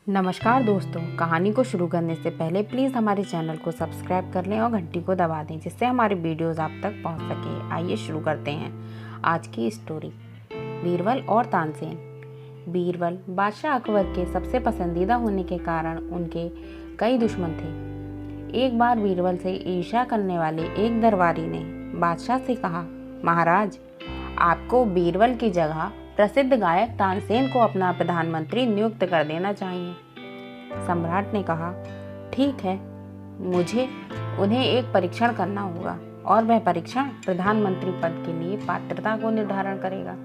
नमस्कार दोस्तों, कहानी को शुरू करने से पहले प्लीज़ हमारे चैनल को सब्सक्राइब कर लें और घंटी को दबा दें जिससे हमारे वीडियोस आप तक पहुंच सके। आइए शुरू करते हैं आज की स्टोरी। बीरबल और तानसेन। बीरबल बादशाह अकबर के सबसे पसंदीदा होने के कारण उनके कई दुश्मन थे। एक बार बीरबल से ईर्ष्या करने वाले एक दरबारी ने बादशाह से कहा, महाराज, आपको बीरबल की जगह प्रसिद्ध गायक तानसेन को अपना प्रधानमंत्री नियुक्त कर देना चाहिए। सम्राट ने कहा, ठीक है, मुझे उन्हें एक परीक्षण करना होगा और वह परीक्षण प्रधानमंत्री पद के लिए पात्रता को निर्धारण करेगा।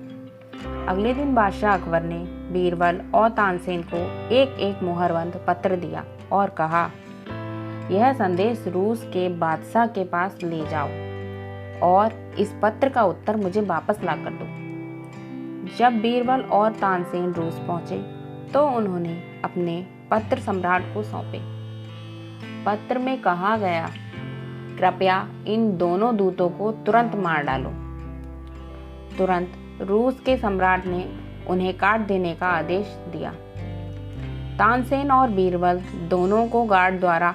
अगले दिन बादशाह अकबर ने बीरबल और तानसेन को एक एक मोहरबंद पत्र दिया और कहा, यह संदेश रूस के बादशाह के पास ले जाओ और इस पत्र का उत्तर मुझे वापस ला कर दो। जब बीरबल और तानसेन रूस पहुंचे तो उन्होंने अपने पत्र सम्राट को सौंपे। पत्र में कहा गया, कृपया इन दोनों दूतों को तुरंत मार डालो। तुरंत रूस के सम्राट ने उन्हें काट देने का आदेश दिया। तानसेन और बीरबल दोनों को गार्ड द्वारा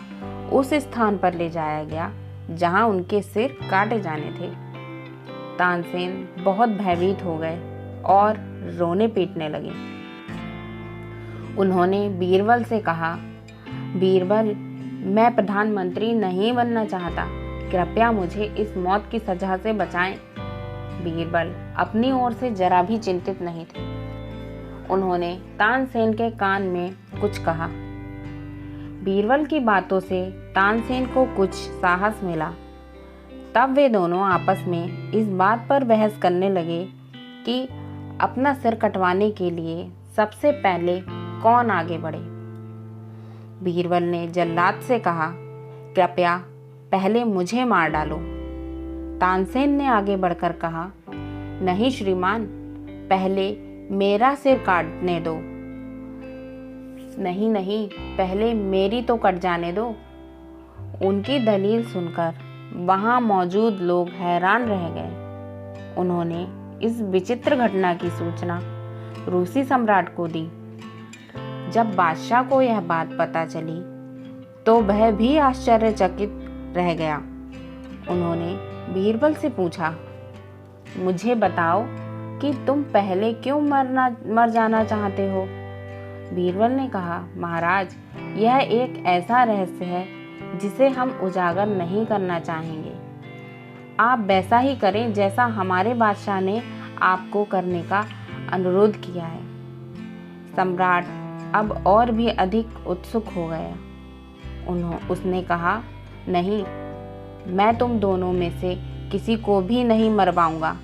उस स्थान पर ले जाया गया जहां उनके सिर काटे जाने थे। तानसेन बहुत भयभीत हो गए और रोने पीटने लगे। उन्होंने बीरबल से कहा, बीरबल, मैं प्रधानमंत्री नहीं बनना चाहता, कृपया मुझे इस मौत की सजा से बचाएं। बीरबल अपनी ओर से जरा भी चिंतित नहीं थे। उन्होंने तानसेन के कान में कुछ कहा। बीरबल की बातों से तानसेन को कुछ साहस मिला। तब वे दोनों आपस में इस बात पर बहस करने लगे कि अपना सिर कटवाने के लिए सबसे पहले कौन आगे बढ़े। बीरबल ने जल्लाद से कहा, कृपया पहले मुझे मार डालो। तानसेन ने आगे बढ़कर कहा, नहीं श्रीमान, पहले मेरा सिर काटने दो। नहीं नहीं, पहले मेरी तो कट जाने दो। उनकी दलील सुनकर वहां मौजूद लोग हैरान रह गए। उन्होंने इस विचित्र घटना की सूचना रूसी सम्राट को दी। जब बादशाह को यह बात पता चली तो वह भी आश्चर्यचकित रह गया। उन्होंने बीरबल से पूछा, मुझे बताओ कि तुम पहले क्यों मर जाना चाहते हो। बीरबल ने कहा, महाराज, यह एक ऐसा रहस्य है जिसे हम उजागर नहीं करना चाहेंगे। आप वैसा ही करें जैसा हमारे बादशाह ने आपको करने का अनुरोध किया है। सम्राट अब और भी अधिक उत्सुक हो गया। उसने कहा, नहीं, मैं तुम दोनों में से किसी को भी नहीं मरवाऊंगा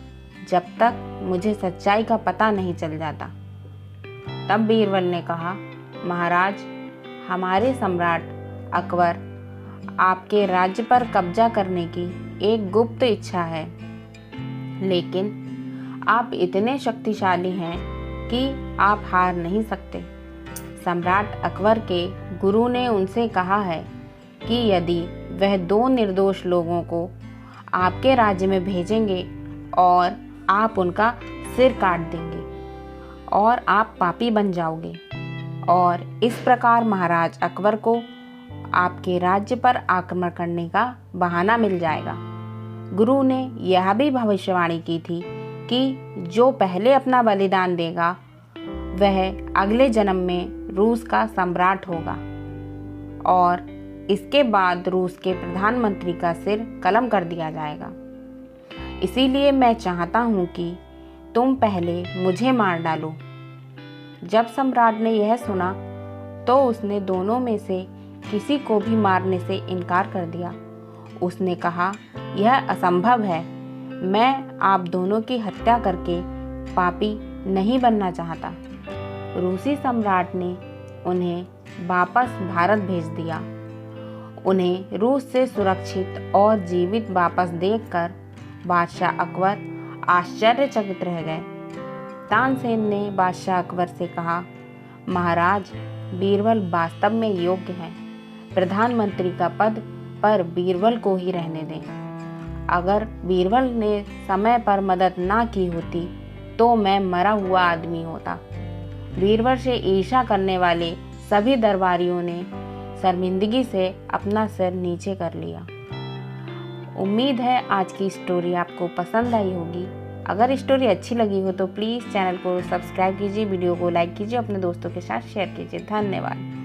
जब तक मुझे सच्चाई का पता नहीं चल जाता। तब बीरबल ने कहा, महाराज, हमारे सम्राट अकबर आपके राज्य पर कब्जा करने की एक गुप्त इच्छा है, लेकिन आप इतने शक्तिशाली हैं कि आप हार नहीं सकते। सम्राट अकबर के गुरु ने उनसे कहा है कि यदि वह 2 निर्दोष लोगों को आपके राज्य में भेजेंगे और आप उनका सिर काट देंगे और आप पापी बन जाओगे और इस प्रकार महाराज अकबर को आपके राज्य पर आक्रमण करने का बहाना मिल जाएगा। गुरु ने यह भी भविष्यवाणी की थी कि जो पहले अपना बलिदान देगा वह अगले जन्म में रूस का सम्राट होगा और इसके बाद रूस के प्रधानमंत्री का सिर कलम कर दिया जाएगा। इसीलिए मैं चाहता हूँ कि तुम पहले मुझे मार डालो। जब सम्राट ने यह सुना तो उसने दोनों में से किसी को भी मारने से इनकार कर दिया। उसने कहा, यह असंभव है, मैं आप दोनों की हत्या करके पापी नहीं बनना चाहता। रूसी सम्राट ने उन्हें वापस भारत भेज दिया। उन्हें रूस से सुरक्षित और जीवित वापस देखकर बादशाह अकबर आश्चर्यचकित रह गए। तानसेन ने बादशाह अकबर से कहा, महाराज, बीरबल वास्तव में योग्य है। प्रधानमंत्री का पद पर बीरबल को ही रहने दें। अगर बीरबल ने समय पर मदद ना की होती तो मैं मरा हुआ आदमी होता। बीरबल से ईर्ष्या करने वाले सभी दरबारियों ने शर्मिंदगी से अपना सिर नीचे कर लिया। उम्मीद है आज की स्टोरी आपको पसंद आई होगी। अगर स्टोरी अच्छी लगी हो तो प्लीज़ चैनल को सब्सक्राइब कीजिए, वीडियो को लाइक कीजिए, अपने दोस्तों के साथ शेयर कीजिए। धन्यवाद।